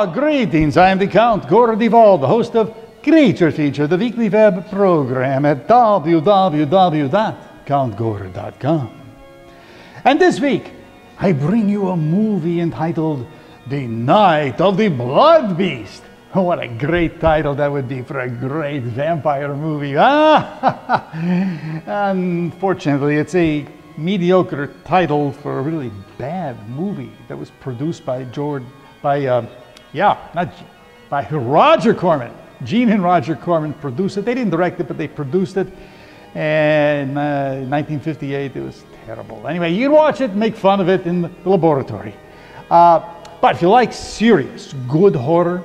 Greetings. I am the Count Gord Duvall, the host of Creature Feature, the weekly web program at www.countgord.com. And this week, I bring you a movie entitled The Night of the Blood Beast. What a great title that would be for a great vampire movie. Unfortunately, it's a mediocre title for a really bad movie that was produced by Roger Corman. Gene and Roger Corman produced it. They didn't direct it, but they produced it. And in 1958, it was terrible. Anyway, you can watch it, make fun of it in the laboratory. But if you like serious, good horror,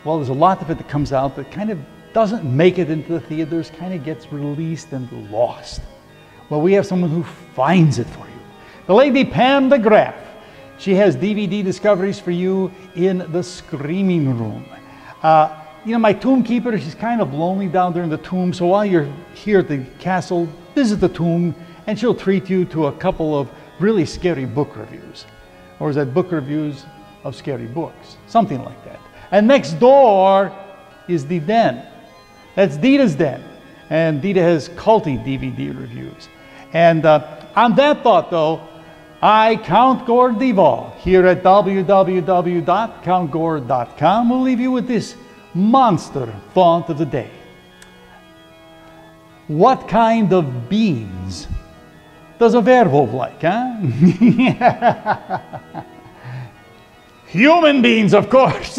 well, there's a lot of it that comes out that kind of doesn't make it into the theaters, kind of gets released and lost. Well, we have someone who finds it for you. The lady Pam DeGraff. She has DVD discoveries for you in the Screaming Room. You know, my tomb keeper, she's kind of lonely down there in the tomb, so while you're here at the castle, visit the tomb, and she'll treat you to a couple of really scary book reviews. Or is that book reviews of scary books? Something like that. And next door is the den. That's Dita's den. And Dita has culty DVD reviews. And on that thought, though, I, Count Gord Duvall, here at www.countgord.com, will leave you with this monster thought of the day. What kind of beans does a werewolf like, huh? Human beings, of course.